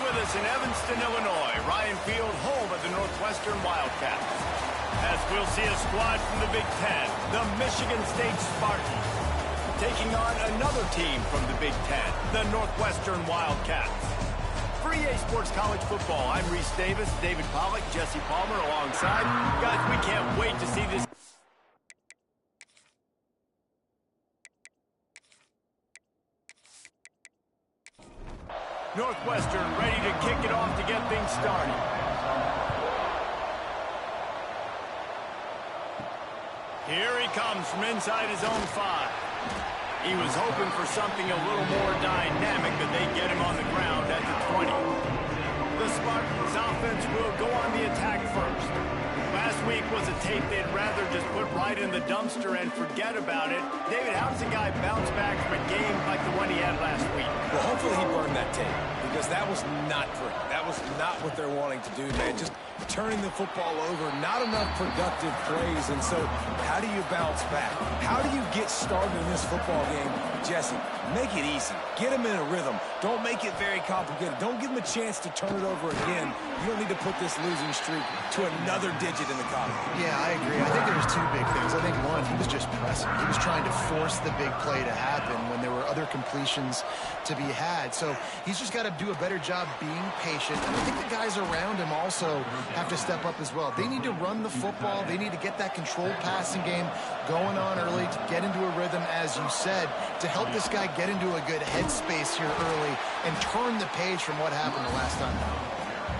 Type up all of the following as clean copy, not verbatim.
with us in Evanston, Illinois. Ryan Field, home of the Northwestern Wildcats. As we'll see a squad from the Big Ten, the Michigan State Spartans, taking on another team from the Big Ten, the Northwestern Wildcats. For EA Sports College Football, I'm Reese Davis, David Pollack, Jesse Palmer alongside. Guys, we can't wait to see this. Northwestern ready to kick it off to get things started. Here he comes from inside his own 5. He was hoping for something a little more dynamic, but they get him on the ground at the 20. The Spartans offense will go on the attack first. Last week was a tape they'd rather just put right in the dumpster and forget about it. David, how does a guy bounce back from a game like the one he had last week? Well, hopefully he burned that tape, because that was not great. That was not what they're wanting to do, man. Just turning the football over, not enough productive plays. And so how do you bounce back? How do you get started in this football game? Jesse, make it easy. Get him in a rhythm. Don't make it very complicated. Don't give him a chance to turn it over again. You don't need to put this losing streak to another digit in the column. Yeah, I agree. I think there's two big things. I think one, he was just pressing. He was trying to force the big play to happen when there were other completions to be had. So he's just got to do a better job being patient. And I think the guys around him also have to step up as well. They need to run the football. They need to get that controlled passing game going on early to get into a rhythm, as you said, to help this guy get into a good headspace here early and turn the page from what happened the last time.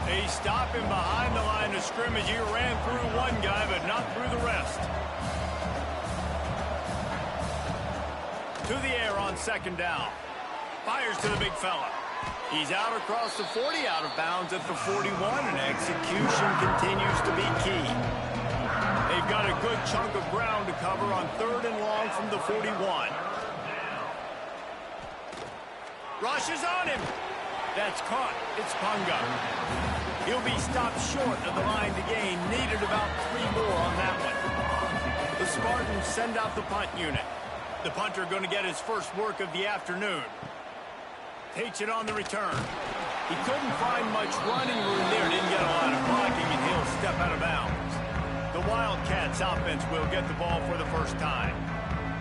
They stop him behind the line of scrimmage. He ran through one guy, but not through the rest. To the air on second down. Fires to the big fella. He's out across the 40, out of bounds at the 41, and execution continues to be key. They've got a good chunk of ground to cover on 3rd and long from the 41. Rushes on him. That's caught. It's Punga. He'll be stopped short of the line to gain. Needed about 3 more on that one. The Spartans send out the punt unit. The punter going to get his first work of the afternoon. Takes it on the return. He couldn't find much running room there. Didn't get a lot of blocking, and he'll step out of bounds. The Wildcats offense will get the ball for the first time.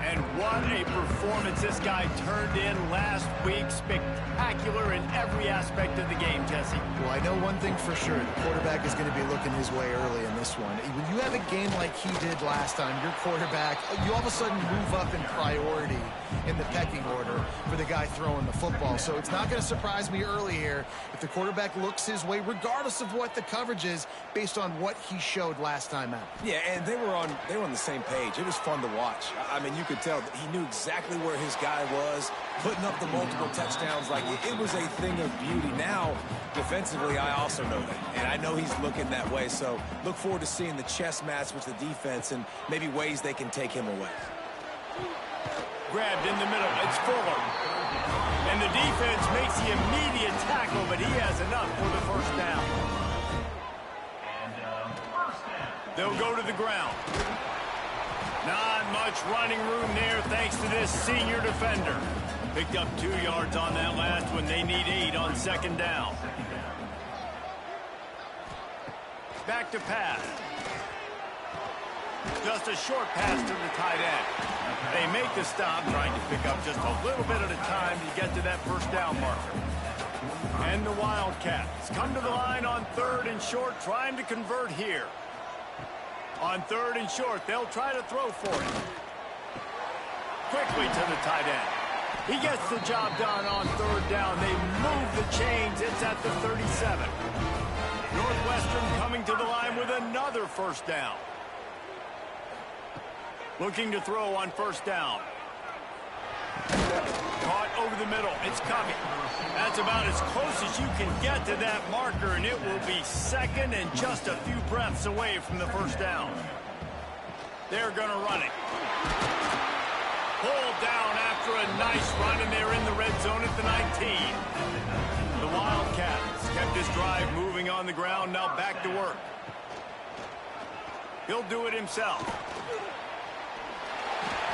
And what a performance this guy turned in last week. Spectacular in every aspect of the game, Jesse. Well, I know one thing for sure. The quarterback is going to be looking his way early in this one. When you have a game like he did last time, your quarterback, you all of a sudden move up in priority in the pecking order for the guy throwing the football. So it's not going to surprise me early here if the quarterback looks his way, regardless of what the coverage is, based on what he showed last time out. Yeah, and they were on the same page. It was fun to watch. I mean, you could tell that he knew exactly where his guy was, putting up the multiple touchdowns. Like, it was a thing of beauty. Now, defensively, I also know that, and I know he's looking that way. So look forward to seeing the chess match with the defense and maybe ways they can take him away. Grabbed in the middle. It's Fuller. And the defense makes the immediate tackle, but he has enough for the first down. They'll go to the ground. Not much running room there thanks to this senior defender. Picked up 2 yards on that last one. They need 8 on second down. Back to pass. Just a short pass to the tight end. They make the stop, trying to pick up just a little bit at a time to get to that first down marker. And the Wildcats come to the line on 3rd and short, trying to convert here. On 3rd and short, they'll try to throw for it. Quickly to the tight end. He gets the job done on 3rd down. They move the chains. It's at the 37. Northwestern coming to the line with another first down. Looking to throw on first down. Caught over the middle. It's coming. That's about as close as you can get to that marker, and it will be 2nd and just a few breaths away from the first down. They're going to run it. Pulled down after a nice run, and they're in the red zone at the 19. The Wildcats kept this drive moving on the ground. Now back to work. He'll do it himself.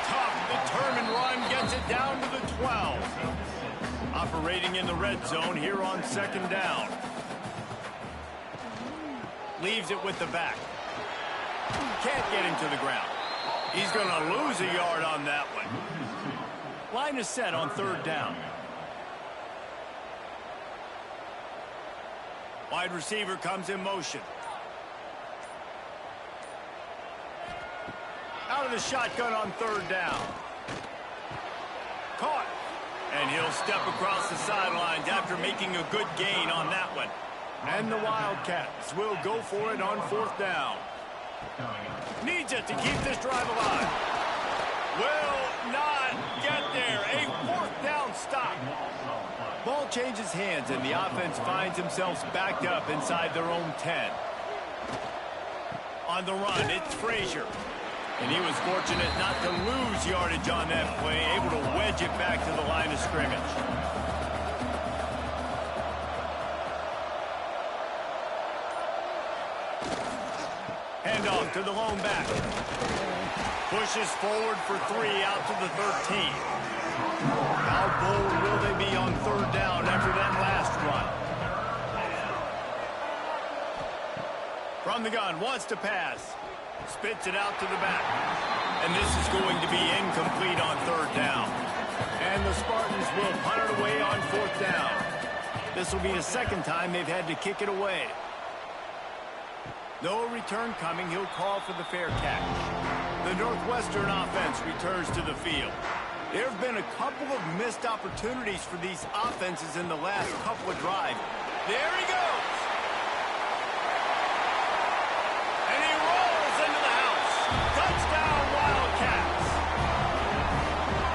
Tough, determined run, gets it down to the 12. Operating in the red zone here on second down. Leaves it with the back. Can't get him to the ground. He's going to lose a yard on that one. Line is set on third down. Wide receiver comes in motion. Out of the shotgun on third down. Caught. And he'll step across the sidelines after making a good gain on that one. And the Wildcats will go for it on fourth down. Needs it to keep this drive alive. Will not get there. A fourth down stop. Ball changes hands and the offense finds themselves backed up inside their own 10. On the run, it's Frazier. And he was fortunate not to lose yardage on that play, able to wedge it back to the line of scrimmage. Handoff to the lone back. Pushes forward for 3 out to the 13. How bold will they be on third down after that last run? From the gun, wants to pass. Spits it out to the back. And this is going to be incomplete on third down. And the Spartans will punt it away on fourth down. This will be the second time they've had to kick it away. No return coming. He'll call for the fair catch. The Northwestern offense returns to the field. There have been a couple of missed opportunities for these offenses in the last couple of drives. There he goes. And he rolls into the house. Touchdown, Wildcats.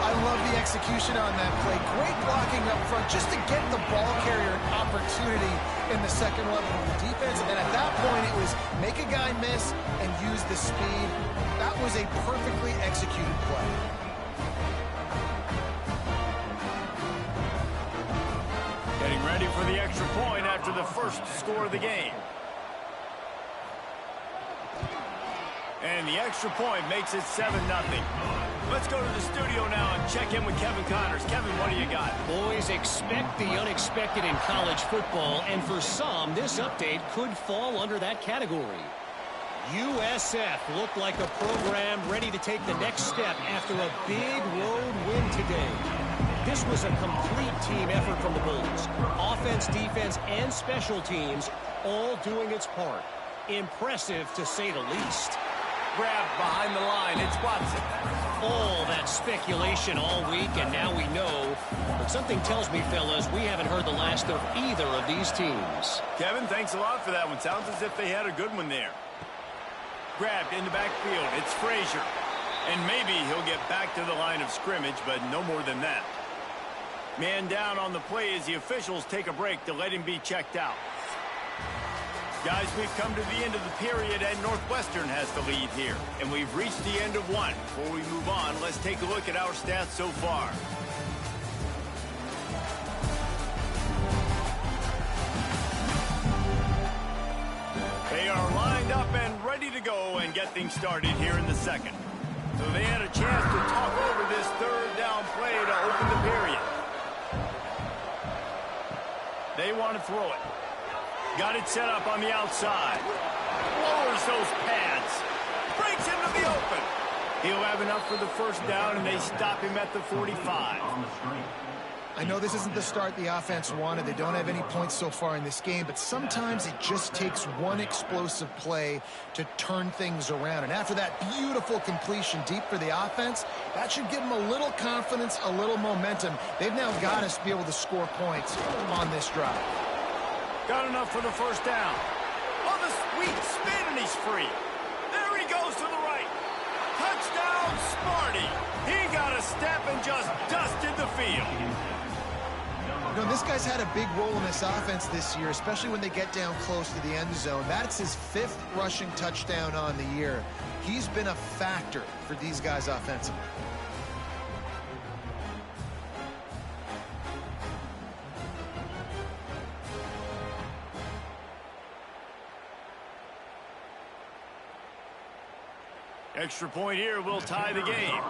I love the execution on that play. Great blocking up front just to get the ball carrier an opportunity in the second level of the defense. And at that point, it was make a guy miss and use the speed. That was a perfectly executed play. Getting ready for the extra point after the first score of the game. And the extra point makes it 7-0. Let's go to the studio now and check in with Kevin Connors. Kevin, what do you got? Boys, expect the unexpected in college football, and for some, this update could fall under that category. USF looked like a program ready to take the next step after a big road win today. This was a complete team effort from the Bulls. Offense, defense, and special teams all doing its part. Impressive, to say the least. Grab behind the line. It's Watson. All that speculation all week, and now we know. But something tells me, fellas, we haven't heard the last of either of these teams. Kevin, thanks a lot for that one. Sounds as if they had a good one there. Grabbed in the backfield. It's Frazier. And maybe he'll get back to the line of scrimmage, but no more than that. Man down on the play as the officials take a break to let him be checked out. Guys, we've come to the end of the period, and Northwestern has the lead here. And we've reached the end of one. Before we move on, let's take a look at our stats so far. They are lined up and ready to go and get things started here in the second. So they had a chance to talk over this third down play to open the period. They want to throw it. Got it set up on the outside. Lowers those pads. Breaks into the open. He'll have enough for the first down, and they stop him at the 45. I know this isn't the start the offense wanted. They don't have any points so far in this game, but sometimes it just takes one explosive play to turn things around. And after that beautiful completion deep for the offense, that should give them a little confidence, a little momentum. They've now got us to be able to score points on this drive. Got enough for the first down. On the sweet spin, and he's free. There he goes to the right. Touchdown, Sparty. He got a step and just dusted the field. You know, this guy's had a big role in this offense this year, especially when they get down close to the end zone. That's his 5th rushing touchdown on the year. He's been a factor for these guys offensively. Extra point here will tie the game.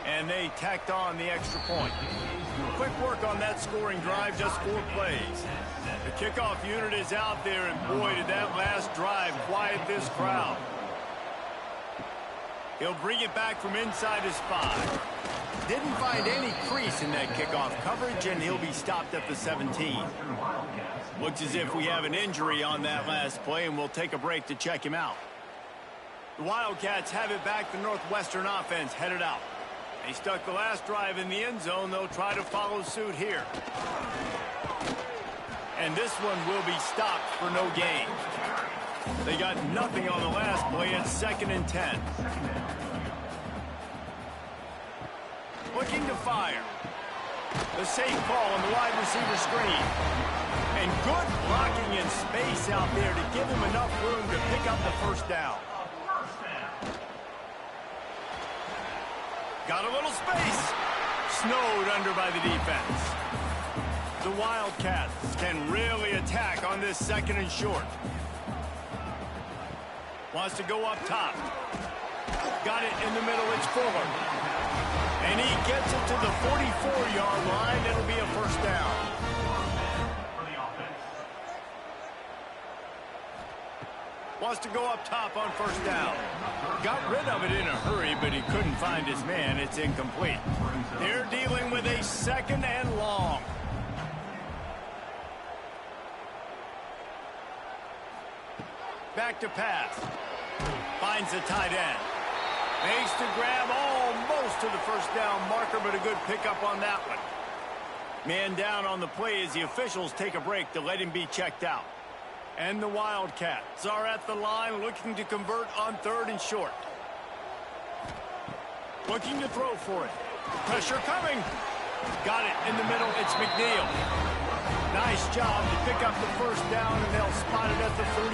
And they tacked on the extra point. Quick work on that scoring drive, just 4 plays. The kickoff unit is out there, and boy, did that last drive quiet this crowd. He'll bring it back from inside his 5. Didn't find any crease in that kickoff coverage, and he'll be stopped at the 17. Looks as if we have an injury on that last play, and we'll take a break to check him out. The Wildcats have it back. The Northwestern offense headed out. They stuck the last drive in the end zone. They'll try to follow suit here. And this one will be stopped for no gain. They got nothing on the last play. It's 2nd and 10. Looking to fire. The safe call on the wide receiver screen. And good blocking in space out there to give him enough room to pick up the first down. Got a little space. Snowed under by the defense. The Wildcats can really attack on this 2nd and short. Wants to go up top. Got it in the middle. It's Fuller. And he gets it to the 44-yard line. It'll be a first down. Wants to go up top on first down. Got rid of it in a hurry, but he couldn't find his man. It's incomplete. They're dealing with a 2nd and long. Back to pass. Finds the tight end. Makes the grab almost to the first down marker, but a good pickup on that one. Man down on the play as the officials take a break to let him be checked out. And the Wildcats are at the line looking to convert on 3rd and short. Looking to throw for it. Pressure coming. Got it in the middle. It's McNeil. Nice job to pick up the first down, and they'll spot it at the 32.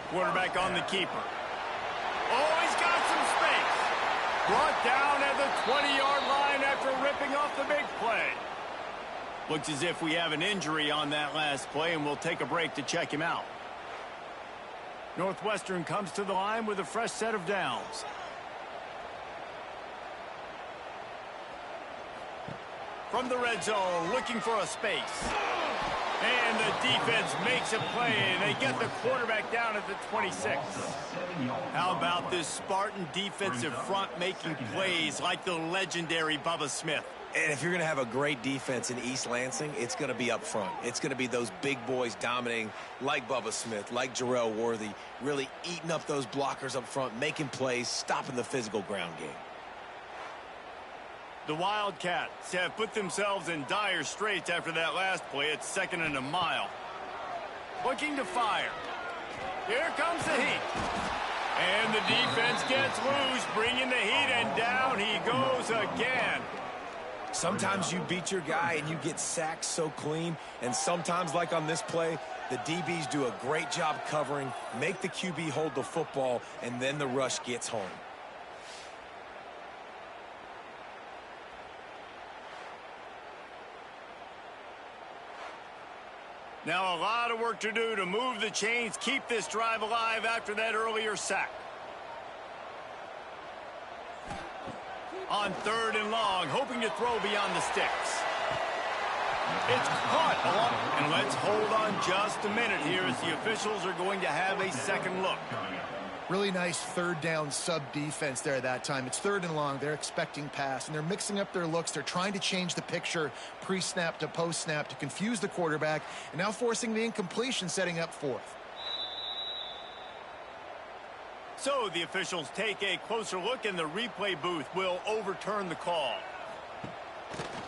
Quarterback on the keeper. Oh, he's got some space. Brought down at the 20-yard line after ripping off the big play. Looks as if we have an injury on that last play, and we'll take a break to check him out. Northwestern comes to the line with a fresh set of downs. From the red zone, looking for a space. And the defense makes a play. They get the quarterback down at the 26. How about this Spartan defensive front making plays like the legendary Bubba Smith? And if you're going to have a great defense in East Lansing, it's going to be up front. It's going to be those big boys dominating like Bubba Smith, like Jarrell Worthy, really eating up those blockers up front, making plays, stopping the physical ground game. The Wildcats have put themselves in dire straits after that last play. It's 2nd and a mile. Looking to fire. Here comes the heat. And the defense gets loose, bringing the heat, and down he goes again. Sometimes you beat your guy and you get sacked so clean, and sometimes, like on this play, the DBs do a great job covering, make the QB hold the football, and then the rush gets home. Now a lot of work to do to move the chains, keep this drive alive after that earlier sack. On 3rd and long, hoping to throw beyond the sticks. It's caught along. And let's hold on just a minute here as the officials are going to have a second look. Really nice 3rd down sub-defense there at that time. It's 3rd and long. They're expecting pass, and they're mixing up their looks. They're trying to change the picture pre-snap to post-snap to confuse the quarterback, and now forcing the incompletion, setting up 4th. So the officials take a closer look, and the replay booth will overturn the call.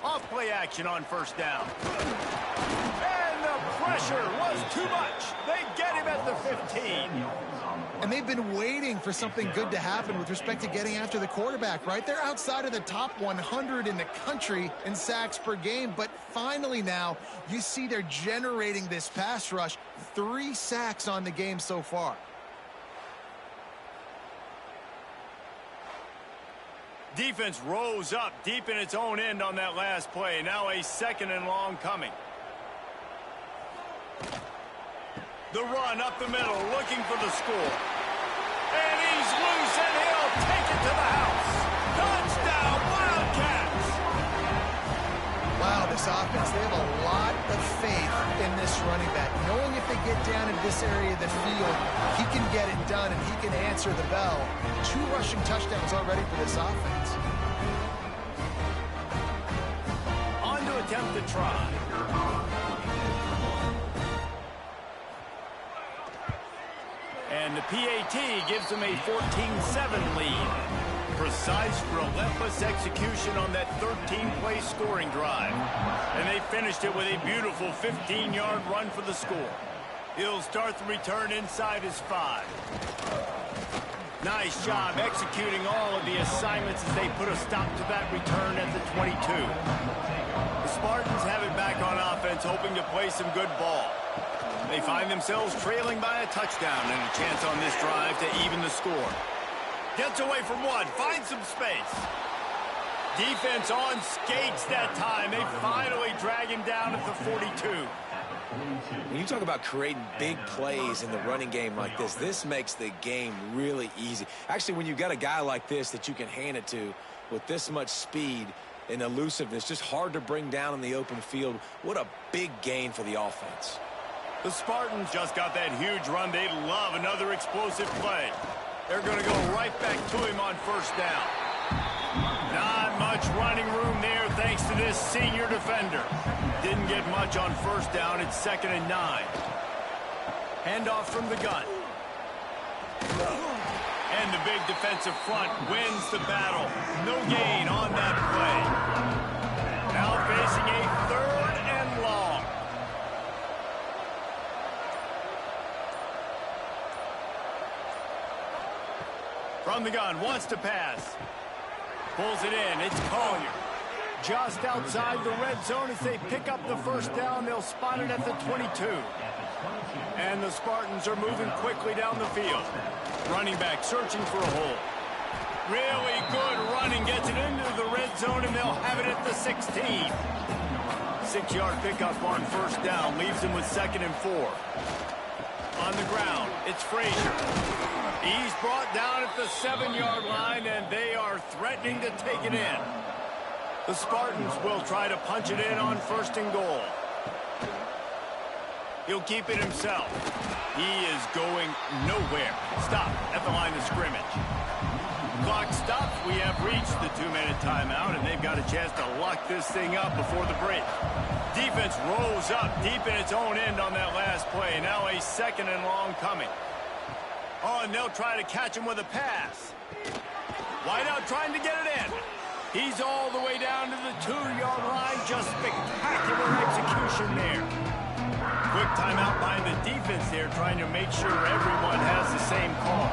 Off play action on first down. And the pressure was too much. They get him at the 15. And they've been waiting for something good to happen with respect to getting after the quarterback, right? They're outside of the top 100 in the country in sacks per game, but finally now you see they're generating this pass rush. 3 sacks on the game so far. Defense rose up deep in its own end on that last play. Now a 2nd and long coming. The run up the middle, looking for the score. And he's loose, and he'll take it to the house. Touchdown, Wildcats! Wow, this offense, they have a lot of faith in this running back. Knowing if they get down into this area of the field, he can get it done, and he can answer the bell. 2 rushing touchdowns already for this offense. On to attempt to try. And the PAT gives them a 14-7 lead. Precise, relentless execution on that 13-play scoring drive. And they finished it with a beautiful 15-yard run for the score. He'll start the return inside his 5. Nice job executing all of the assignments as they put a stop to that return at the 22. The Spartans have it back on offense, hoping to play some good ball. They find themselves trailing by a touchdown and a chance on this drive to even the score. Gets away from one, finds some space. Defense on skates that time. They finally drag him down at the 42. When you talk about creating big plays in the running game like this makes the game really easy. Actually, when you've got a guy like this that you can hand it to with this much speed and elusiveness, just hard to bring down in the open field, what a big gain for the offense. The Spartans just got that huge run. They love another explosive play. They're going to go right back to him on first down. Not much running room there thanks to this senior defender. Didn't get much on first down. It's 2nd and 9. Handoff from the gun. And the big defensive front wins the battle. No gain on that play. Now facing a 3rd and long. From the gun, wants to pass. Pulls it in, it's Collier. Just outside the red zone as they pick up the first down. They'll spot it at the 22. And the Spartans are moving quickly down the field. Running back searching for a hole. Really good running, gets it into the red zone, and they'll have it at the 16. 6-yard pickup on first down, leaves them with 2nd and 4. On the ground, it's Frazier. He's brought down at the 7-yard line, and they are threatening to take it in. The Spartans will try to punch it in on 1st and goal. He'll keep it himself. He is going nowhere. Stop at the line of scrimmage. Clock stops. We have reached the 2-minute timeout, and they've got a chance to lock this thing up before the break. Defense rolls up deep in its own end on that last play. Now a 2nd and long coming. Oh, and they'll try to catch him with a pass. Wideout trying to get it in. He's all the way down to the 2-yard line. Just spectacular execution there. Quick timeout behind the defense there, trying to make sure everyone has the same call.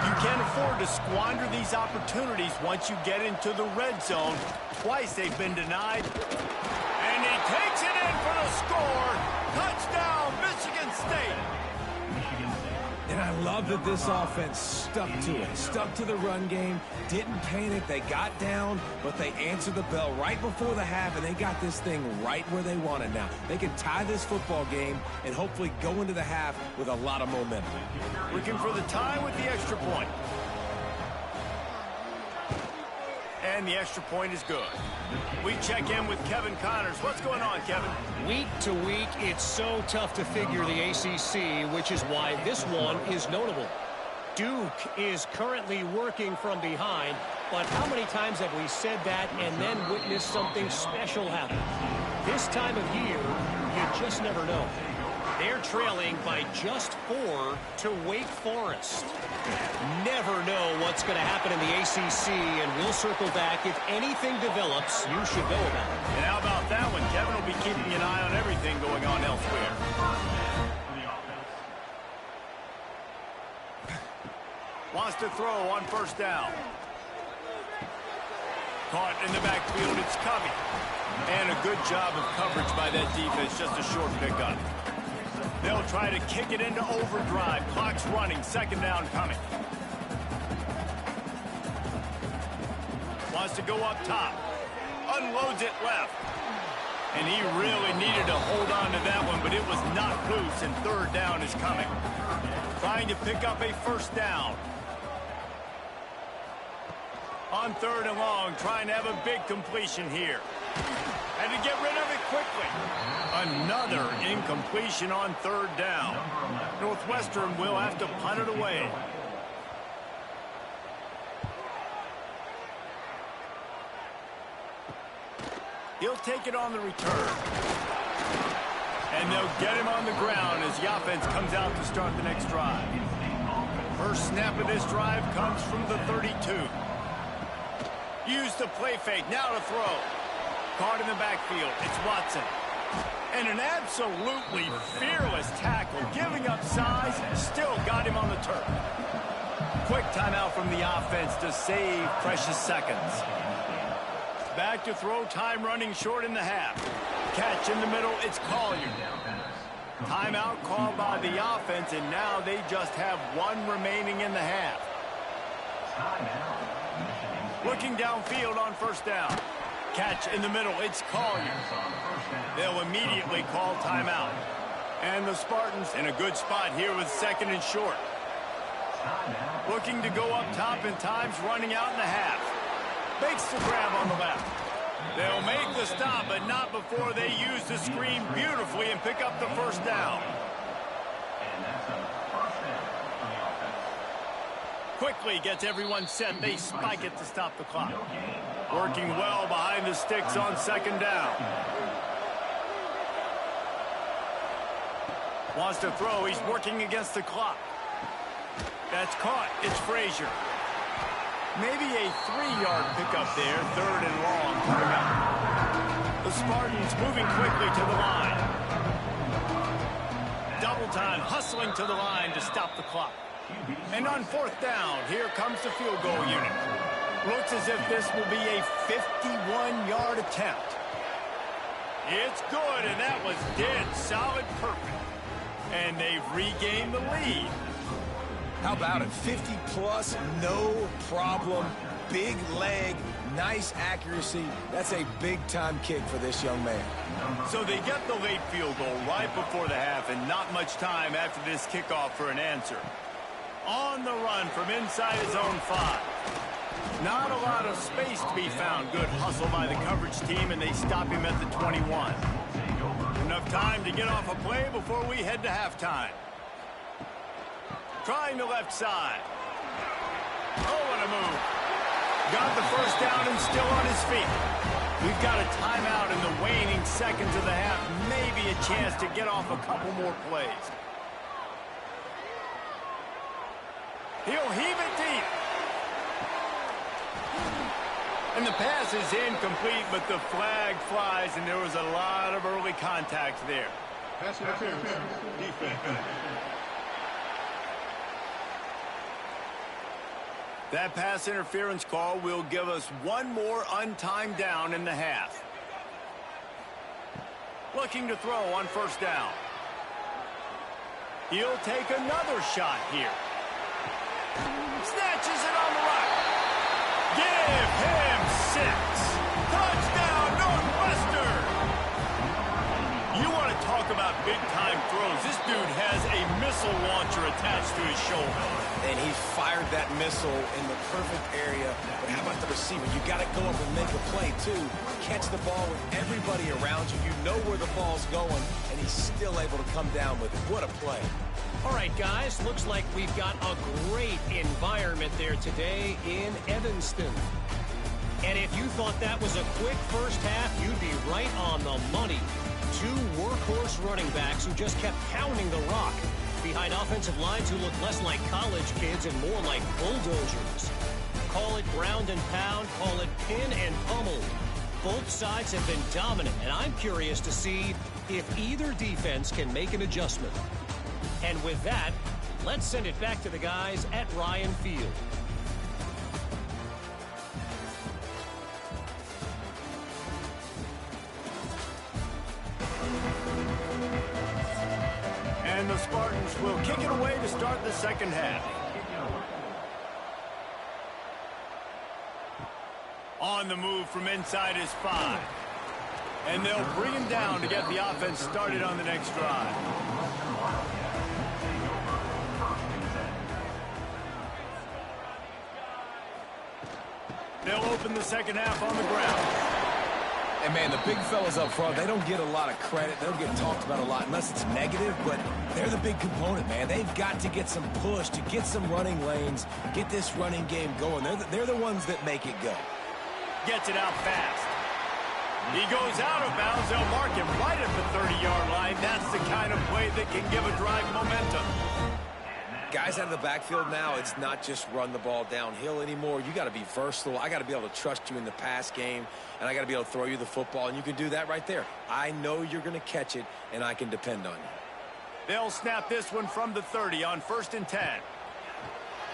You can't afford to squander these opportunities once you get into the red zone. Twice they've been denied. And he takes it in for the score. Touchdown, Michigan State. And I love that this offense stuck to it, stuck to the run game, didn't panic. They got down, but they answered the bell right before the half, and they got this thing right where they want it now. They can tie this football game and hopefully go into the half with a lot of momentum. Looking for the tie with the extra point. And the extra point is good. We check in with Kevin Connors. What's going on, Kevin? Week to week, it's so tough to figure the ACC, which is why this one is notable. Duke is currently working from behind, but how many times have we said that and then witnessed something special happen? This time of year, you just never know. They're trailing by just 4 to Wake Forest. Never know what's going to happen in the ACC, and we'll circle back. If anything develops, you should know about it. And how about that one? Kevin will be keeping an eye on everything going on elsewhere. Wants to throw on first down. Caught in the backfield, it's Covey. And a good job of coverage by that defense, just a short pickup. They'll try to kick it into overdrive. Clock's running, 2nd down coming. Wants to go up top. Unloads it left. And he really needed to hold on to that one, but it was not loose, and 3rd down is coming. Trying to pick up a first down. On 3rd and long, trying to have a big completion here. And to get rid of it quickly. Another incompletion on 3rd down. Northwestern will have to punt it away. He'll take it on the return. And they'll get him on the ground as the offense comes out to start the next drive. First snap of this drive comes from the 32. Use the play fake, now to throw. Caught in the backfield, it's Watson. And an absolutely fearless tackle, giving up size, still got him on the turf. Quick timeout from the offense to save precious seconds. Back to throw, time running short in the half. Catch in the middle, it's Collier. Timeout called by the offense, and now they just have one remaining in the half. Looking downfield on 1st down. Catch in the middle, it's Collier. They'll immediately call timeout. And the Spartans in a good spot here with 2nd and short. Looking to go up top in times, running out in the half. Makes the grab on the left. They'll make the stop, but not before they use the screen beautifully and pick up the 1st down. Quickly gets everyone set. They spike it to stop the clock. Working well behind the sticks on 2nd down. Wants to throw. He's working against the clock. That's caught. It's Frazier. Maybe a 3-yard pickup there. 3rd and long coming up. The Spartans moving quickly to the line. Double time, hustling to the line to stop the clock. And on 4th down, here comes the field goal unit. Looks as if this will be a 51-yard attempt. It's good, and that was dead solid perfect. And they've regained the lead. How about it? 50-plus, no problem. Big leg, nice accuracy. That's a big-time kick for this young man. So they get the late field goal right before the half, and not much time after this kickoff for an answer. On the run from inside his own 5. Not a lot of space to be found. Good hustle by the coverage team, and they stop him at the 21. Enough time to get off a play before we head to halftime. Trying the left side. Oh, what a move. Got the 1st down and still on his feet. We've got a timeout in the waning seconds of the half. Maybe a chance to get off a couple more plays. He'll heave it deep. And the pass is incomplete, but the flag flies, and there was a lot of early contact there. Pass interference. Defense. That pass interference call will give us one more untimed down in the half. Looking to throw on 1st down. He'll take another shot here. Snatches it on the right. Give him 6. Touchdown, Northwestern! You want to talk about big-time throws. This dude has a missile launcher attached to his shoulder. And he fired that missile in the perfect area. But how about the receiver? You got to go up and make a play, too. Catch the ball with everybody around you. You know where the ball's going, and he's still able to come down with it. What a play. All right, guys, looks like we've got a great environment there today in Evanston. And if you thought that was a quick first half, you'd be right on the money. 2 workhorse running backs who just kept pounding the rock behind offensive lines who look less like college kids and more like bulldozers. Call it ground and pound, call it pin and pummel. Both sides have been dominant, and I'm curious to see if either defense can make an adjustment. And with that, let's send it back to the guys at Ryan Field. And the Spartans will kick it away to start the second half. On the move from inside his 5. And they'll bring him down to get the offense started on the next drive. They'll open the second half on the ground. And, man, the big fellas up front, they don't get a lot of credit. They don't get talked about a lot unless it's negative, but they're the big component, man. They've got to get some push, to get some running lanes, get this running game going. They're the ones that make it go. Gets it out fast. He goes out of bounds. They'll mark him right at the 30-yard line. That's the kind of play that can give a drive momentum. Guys out of the backfield now, it's not just run the ball downhill anymore. You got to be versatile. I got to be able to trust you in the pass game, and I got to be able to throw you the football, and you can do that right there. I know you're going to catch it, and I can depend on you. They'll snap this one from the 30 on 1st and 10.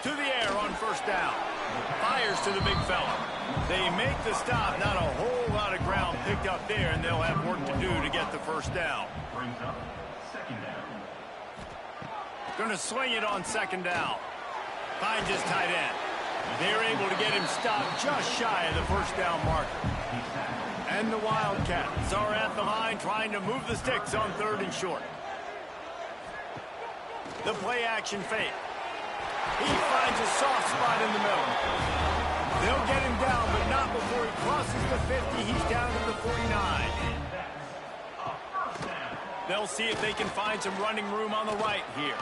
To the air on 1st down. Fires to the big fella. They make the stop. Not a whole lot of ground picked up there, and they'll have work to do to get the 1st down. Going to swing it on 2nd down. Finds his tight end. They're able to get him stopped just shy of the 1st down marker. And the Wildcats are at the line trying to move the sticks on 3rd and short. The play action fake. He finds a soft spot in the middle. They'll get him down, but not before he crosses the 50. He's down to the 49. They'll see if they can find some running room on the right here.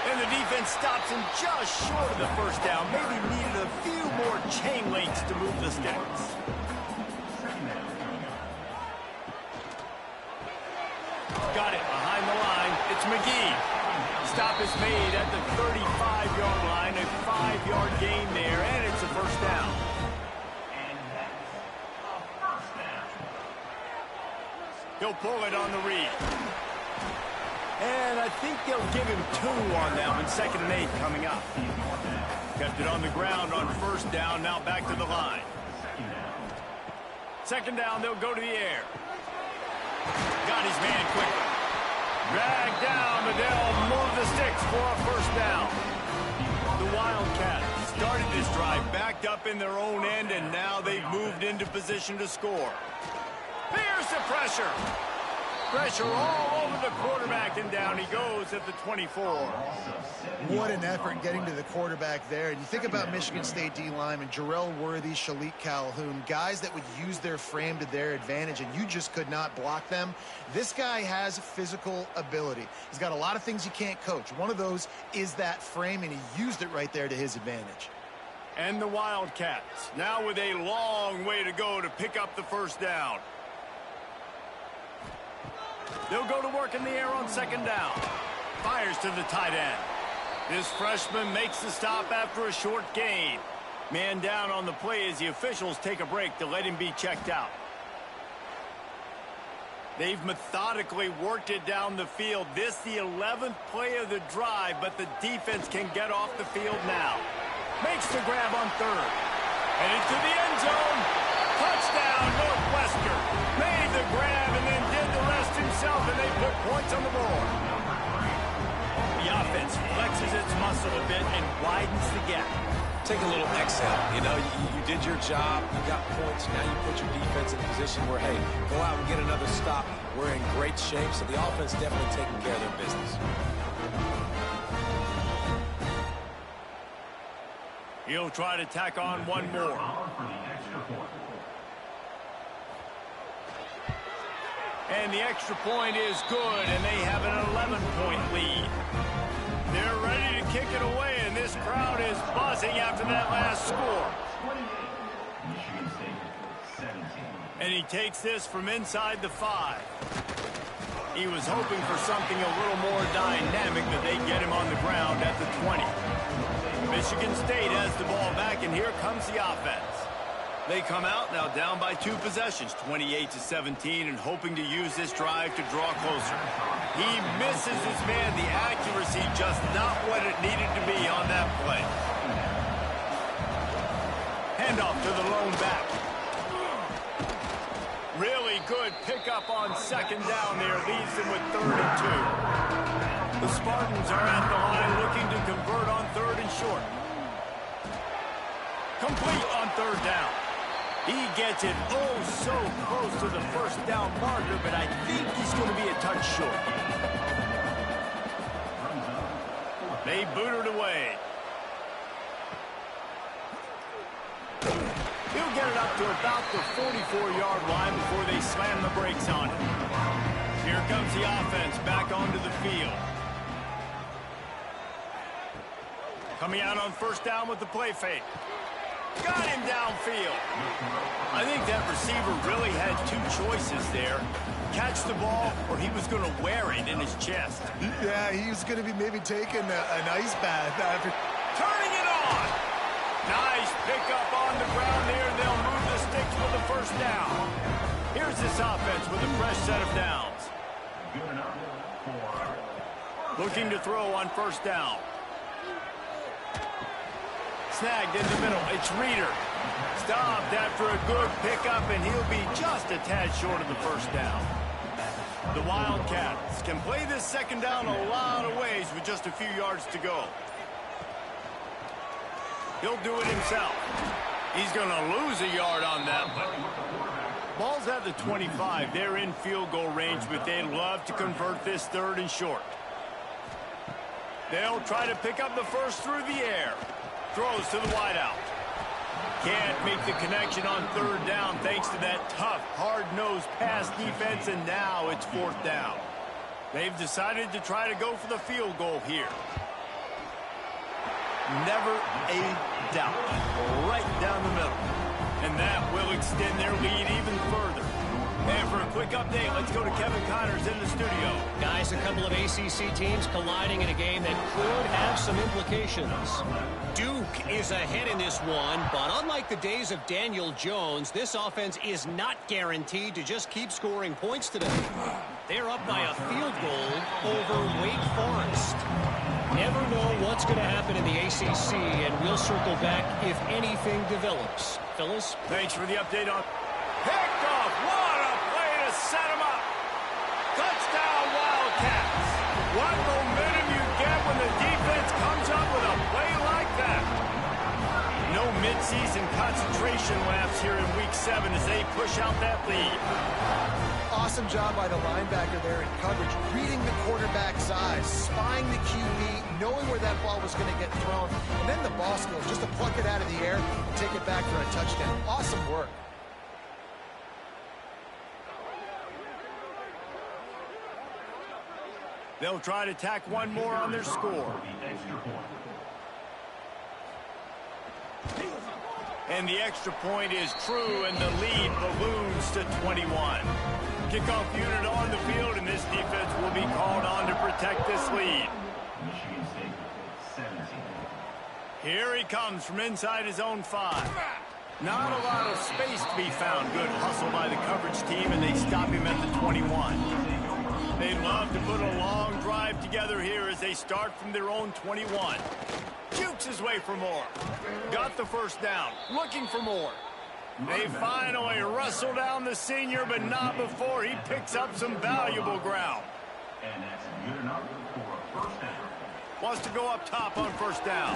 And the defense stops him just short of the 1st down. Maybe needed a few more chain links to move the sticks. Got it behind the line. It's McGee. Stop is made at the 35-yard line. A 5-yard gain there, and it's a 1st down. He'll pull it on the read. And I think they'll give him 2 on that one. 2nd and 8 coming up. Kept it on the ground on 1st down. Now back to the line. 2nd down, they'll go to the air. Got his man quickly. Dragged down, but they'll move the sticks for a 1st down. The Wildcats started this drive backed up in their own end, and now they've moved into position to score. Here's the pressure. Pressure all over the quarterback, and down he goes at the 24. What an effort getting to the quarterback there. And you think about Michigan State D-linemen, Jarrell Worthy, Shalik Calhoun, guys that would use their frame to their advantage, and you just could not block them. This guy has physical ability. He's got a lot of things you can't coach. One of those is that frame, and he used it right there to his advantage. And the Wildcats now with a long way to go to pick up the 1st down. They'll go to work in the air on 2nd down. Fires to the tight end. This freshman makes the stop after a short gain. Man down on the play as the officials take a break to let him be checked out. They've methodically worked it down the field. This the 11th play of the drive, but the defense can get off the field now. Makes the grab on 3rd. Headed to the end zone. Touchdown, Northwestern. Made the grab and then did the rest himself, and they put points on the board. The offense flexes its muscle a bit and widens the gap. Take a little exhale. You know, you did your job. You got points. Now you put your defense in a position where, hey, go out and get another stop. We're in great shape, so the offense definitely taking care of their business. He'll try to tack on one more. And the extra point is good, and they have an 11-point lead. They're ready to kick it away, and this crowd is buzzing after that last score. And he takes this from inside the 5. He was hoping for something a little more dynamic, that they'd get him on the ground at the 20. Michigan State has the ball back, and here comes the offense. They come out now down by 2 possessions, 28-17, and hoping to use this drive to draw closer. He misses his man. The accuracy just not what it needed to be on that play. Handoff to the lone back. Really good pickup on 2nd down there. Leaves them with 3rd and 2. The Spartans are at the line looking to convert on 3rd and short. Complete on 3rd down. He gets it oh so close to the 1st down marker, but I think he's going to be a touch short. They boot it away. He'll get it up to about the 44-yard line before they slam the brakes on it. Here comes the offense back onto the field. Coming out on first down with the play fake. Got him downfield. I think that receiver really had two choices there. Catch the ball, or he was going to wear it in his chest. Yeah, he was going to be maybe taking an ice bath after. Turning it on. Nice pickup on the ground there. They'll move the sticks for the first down. Here's this offense with a fresh set of downs. Looking to throw on first down. Snagged in the middle. It's Reeder. Stopped after a good pickup, and he'll be just a tad short of the first down. The Wildcats can play this second down a lot of ways with just a few yards to go. He'll do it himself. He's going to lose a yard on that one. Ball's at the 25. They're in field goal range, but they'd love to convert this third and short. They'll try to pick up the first through the air. Throws to the wideout. Can't make the connection on third down thanks to that tough, hard-nosed pass defense, and now it's fourth down. They've decided to try to go for the field goal here. Never a doubt. Right down the middle. And that will extend their lead even further. And for a quick update, let's go to Kevin Connors in the studio. Guys, a couple of ACC teams colliding in a game that could have some implications. Duke is ahead in this one, but unlike the days of Daniel Jones, this offense is not guaranteed to just keep scoring points today. They're up by a field goal over Wake Forest. Never know what's going to happen in the ACC, and we'll circle back if anything develops. Phyllis? Thanks for the update on... Picked off! What a play to set him up! Touchdown, Wildcats! What momentum you get when the defense comes up with a play like that! No midseason concentration laps here in Week 7 as they push out that lead. Awesome job by the linebacker there in coverage, reading the quarterback's eyes, spying the QB, knowing where that ball was going to get thrown, and then the ball skills just to pluck it out of the air and take it back for a touchdown. Awesome work. They'll try to tack one more on their score. And the extra point is true, and the lead balloons to 21. Kickoff unit on the field, and this defense will be called on to protect this lead. Here he comes from inside his own 5. Not a lot of space to be found. Good hustle by the coverage team, and they stop him at the 21. They'd love to put a long drive together here as they start from their own 21. Jukes his way for more. Got the first down. Looking for more. They finally wrestle down the senior, but not before he picks up some valuable ground. And that's good enough for a first down. Wants to go up top on first down.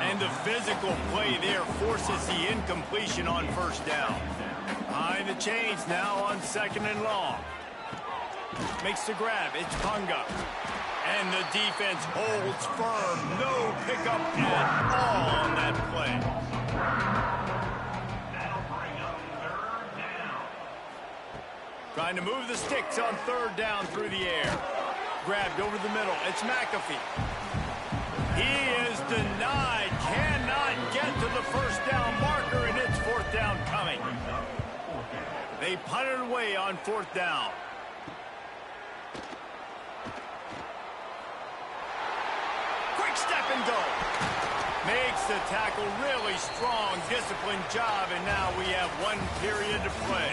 And the physical play there forces the incompletion on first down. Behind the chains now on second and long. Makes the grab. It's Punga. And the defense holds firm. No pickup at all on that play. That'll bring up third down. Trying to move the sticks on third down through the air. Grabbed over the middle. It's McAfee. He is denied. Cannot get to the first down marker, and it's fourth down coming. They punted away on fourth down. Quick step and go. Makes the tackle. Really strong, disciplined job, and now we have one period to play.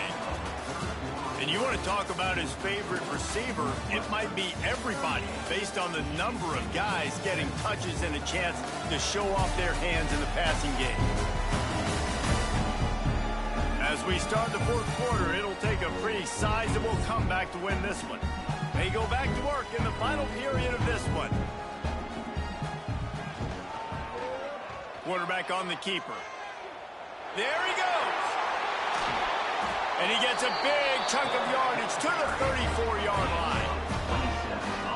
And you want to talk about his favorite receiver, it might be everybody based on the number of guys getting touches and a chance to show off their hands in the passing game. As we start the fourth quarter, it'll take a pretty sizable comeback to win this one. They go back to work in the final period of this one. Quarterback on the keeper. There he goes. And he gets a big chunk of yardage to the 34-yard line.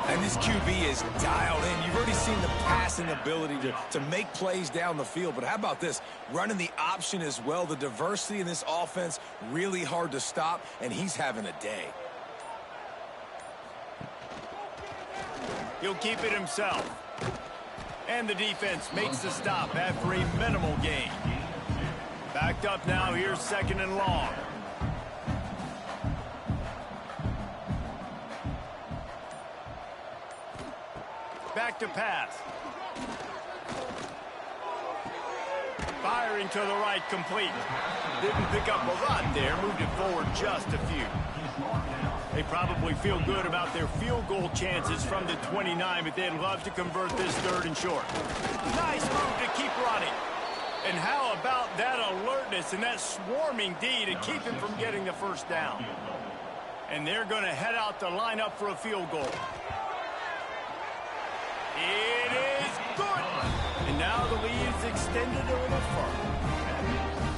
And this QB is dialed in. You've already seen the pass passing ability to make plays down the field. But how about this? Running the option as well. The diversity in this offense, really hard to stop, and he's having a day. He'll keep it himself. And the defense makes the stop after a minimal gain. Backed up now, here's 2nd and long. Back to pass. Firing to the right, complete. Didn't pick up a lot there, moved it forward just a few. They probably feel good about their field goal chances from the 29, but they'd love to convert this 3rd and short. Nice move to keep running. And how about that alertness and that swarming D to keep him from getting the 1st down? And they're going to head out to line up for a field goal. It is good. And now the lead is extended a little further.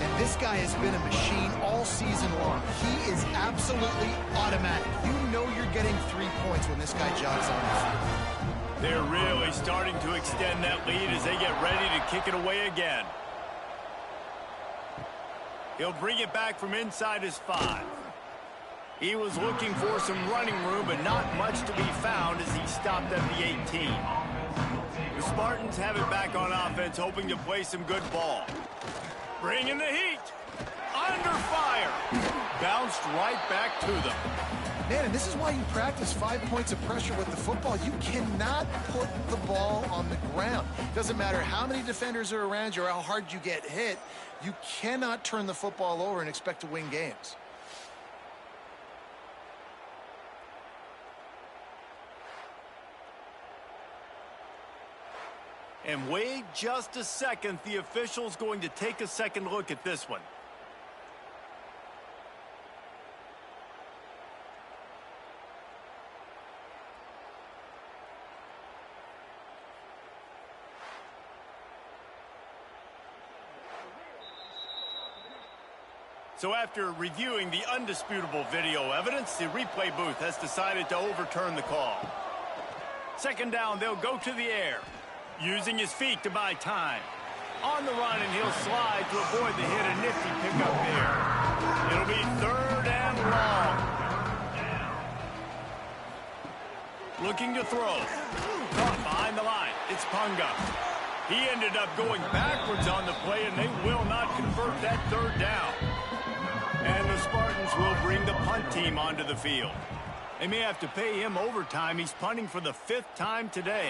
And this guy has been a machine all season long. He is absolutely automatic. You know you're getting 3 points when this guy jogs on the field. They're really starting to extend that lead as they get ready to kick it away again. He'll bring it back from inside his 5. He was looking for some running room, but not much to be found as he stopped at the 18. The Spartans have it back on offense, hoping to play some good ball. Bringing the heat. Under fire. Bounced right back to them. Man, and this is why you practice 5 points of pressure with the football. You cannot put the ball on the ground. Doesn't matter how many defenders are around you or how hard you get hit. You cannot turn the football over and expect to win games. And wait just a second. The official's going to take a second look at this one. So after reviewing the undisputable video evidence, the replay booth has decided to overturn the call. 2nd down, they'll go to the air. Using his feet to buy time. On the run, and he'll slide to avoid the hit. A nifty pickup there. It'll be 3rd and long. Looking to throw. Caught behind the line. It's Punga. He ended up going backwards on the play, and they will not convert that 3rd down. And the Spartans will bring the punt team onto the field. They may have to pay him overtime. He's punting for the 5th time today.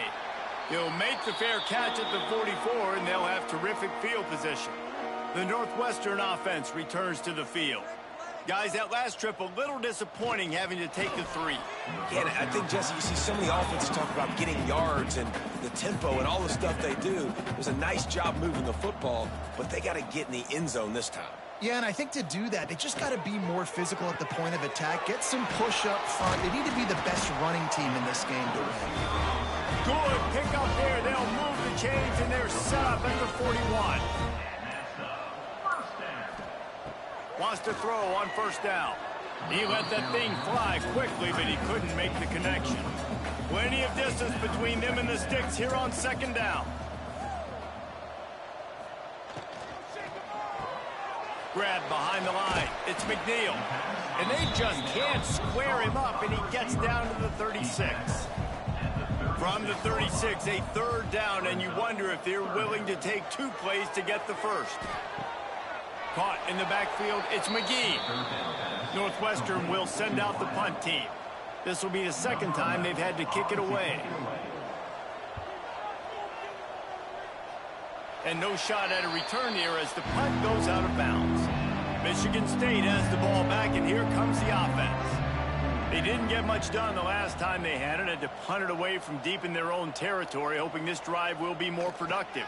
He'll make the fair catch at the 44, and they'll have terrific field position. The Northwestern offense returns to the field. Guys, that last trip a little disappointing having to take the 3. Yeah, I think, Jesse, you see so many offenses talk about getting yards and the tempo and all the stuff they do. It was a nice job moving the football, but they got to get in the end zone this time. Yeah, and I think to do that, they just got to be more physical at the point of attack, get some push up front. They need to be the best running team in this game to win. Good pick up there. They'll move the chains, and they're set up at the 41. Wants to throw on 1st down. He let that thing fly quickly, but he couldn't make the connection. Plenty of distance between them and the sticks here on 2nd down. Grab behind the line. It's McNeil. And they just can't square him up, and he gets down to the 36. From the 36, a 3rd down, and you wonder if they're willing to take 2 plays to get the 1st. Caught in the backfield, it's McGee. Northwestern will send out the punt team. This will be the 2nd time they've had to kick it away. And no shot at a return here as the punt goes out of bounds. Michigan State has the ball back, and here comes the offense. They didn't get much done the last time they had it. Had to punt it away from deep in their own territory, hoping this drive will be more productive.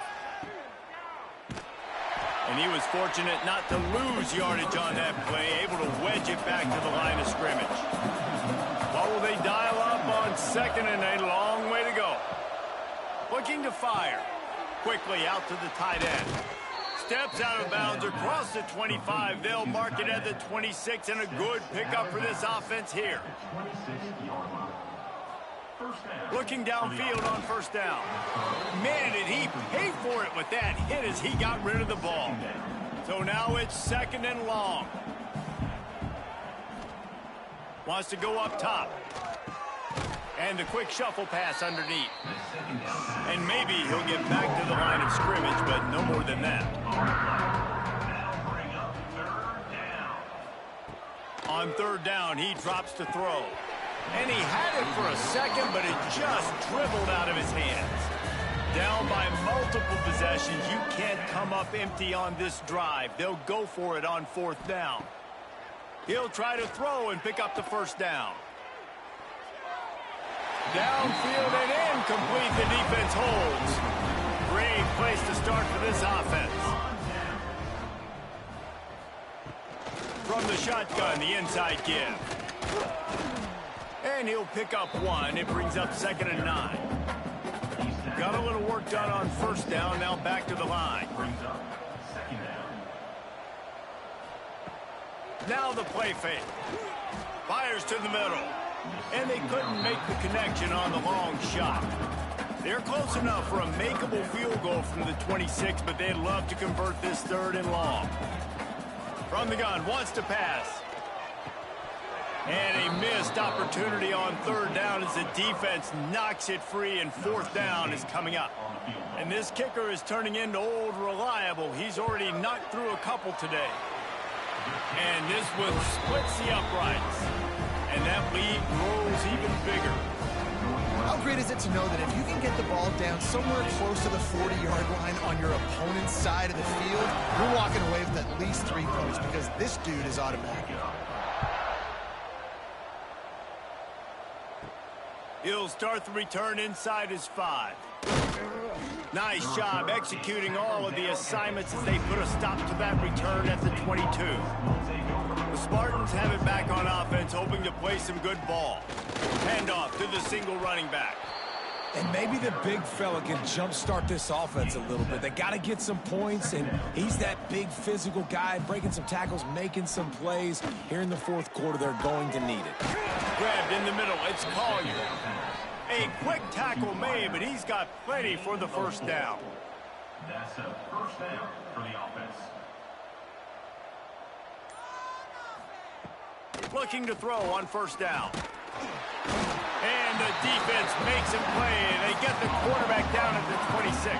And he was fortunate not to lose yardage on that play, able to wedge it back to the line of scrimmage. What will they dial up on 2nd and a long way to go? Looking to fire. Quickly out to the tight end. Steps out of bounds across the 25. They'll mark it at the 26, and a good pickup for this offense here. Looking downfield on 1st down. Man, did he pay for it with that hit as he got rid of the ball. So now it's 2nd and long. Wants to go up top. And the quick shuffle pass underneath. And maybe he'll get back to the line of scrimmage, but no more than that. On 3rd down, he drops to throw. And he had it for a second, but it just dribbled out of his hands. Down by multiple possessions, you can't come up empty on this drive. They'll go for it on 4th down. He'll try to throw and pick up the 1st down. Downfield and incomplete. The defense holds. Great place to start for this offense. From the shotgun, the inside give. And he'll pick up 1. It brings up 2nd and 9. Got a little work done on 1st down. Now back to the line. Now the play fake. Fires to the middle. And they couldn't make the connection on the long shot. They're close enough for a makeable field goal from the 26, but they'd love to convert this 3rd and long. From the gun, wants to pass. And a missed opportunity on 3rd down as the defense knocks it free, and 4th down is coming up. And this kicker is turning into old reliable. He's already knocked through a couple today. And this one splits the uprights. And that lead grows even bigger. How great is it to know that if you can get the ball down somewhere close to the 40-yard line on your opponent's side of the field, you're walking away with at least 3 points because this dude is automatic. He'll start the return inside his 5. Nice job executing all of the assignments as they put a stop to that return at the 22. The Spartans have it back on offense, hoping to play some good ball. Handoff to the single running back. And maybe the big fella can jumpstart this offense a little bit. They got to get some points, and he's that big physical guy, breaking some tackles, making some plays. Here in the 4th quarter, they're going to need it. Grabbed in the middle, it's Collier. A quick tackle made, but he's got plenty for the 1st down. That's a 1st down for the offense. Looking to throw on 1st down. And the defense makes him play, and they get the quarterback down at the 26.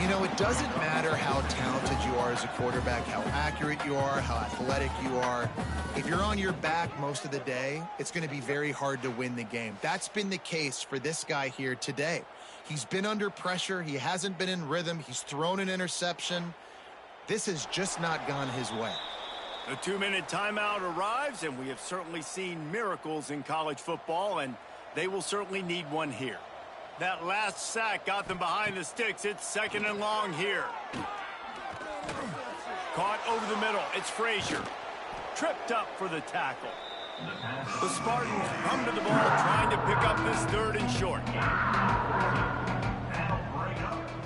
You know, it doesn't matter how talented you are as a quarterback, how accurate you are, how athletic you are. If you're on your back most of the day, it's going to be very hard to win the game. That's been the case for this guy here today. He's been under pressure. He hasn't been in rhythm. He's thrown an interception. This has just not gone his way. The 2-minute timeout arrives, and we have certainly seen miracles in college football, and they will certainly need one here. That last sack got them behind the sticks. It's 2nd and long here. Caught over the middle. It's Frazier. Tripped up for the tackle. The Spartans come to the ball trying to pick up this 3rd and short.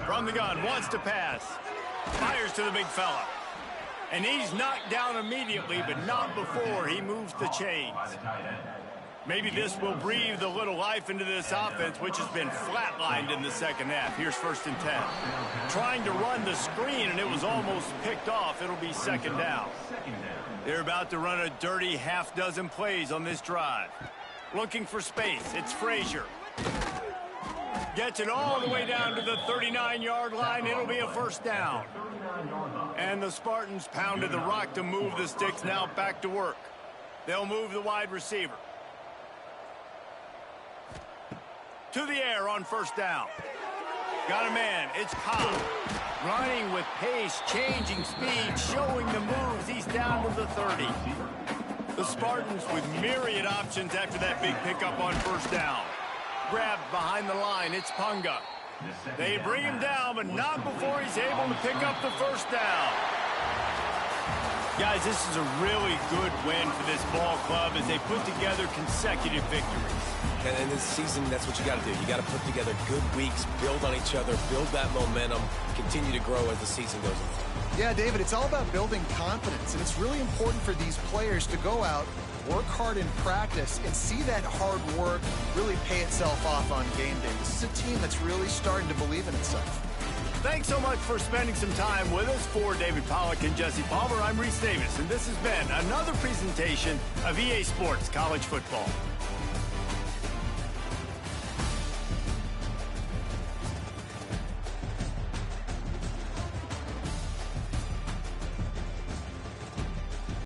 From the gun, wants to pass. Fires to the big fella. And he's knocked down immediately, but not before he moves the chains. Maybe this will breathe a little life into this offense, which has been flatlined in the 2nd half. Here's 1st and 10. Trying to run the screen, and it was almost picked off. It'll be 2nd down. They're about to run a dirty half-dozen plays on this drive. Looking for space. It's Frazier. Gets it all the way down to the 39-yard line. It'll be a 1st down. And the Spartans pounded the rock to move the sticks. Now back to work. They'll move the wide receiver. To the air on 1st down. Got a man. It's Cobb. Running with pace, changing speed, showing the moves. He's down to the 30. The Spartans with myriad options after that big pickup on 1st down. Grabbed behind the line. It's Punga. They bring him down, but not before he's able to pick up the 1st down. Guys, this is a really good win for this ball club as they put together consecutive victories. And in this season, that's what you got to do. You got to put together good weeks, build on each other, build that momentum, continue to grow as the season goes on. Yeah, David, it's all about building confidence, and it's really important for these players to go out work hard in practice, and see that hard work really pay itself off on game day. This is a team that's really starting to believe in itself. Thanks so much for spending some time with us. For David Pollack and Jesse Palmer, I'm Reese Davis, and this has been another presentation of EA Sports College Football.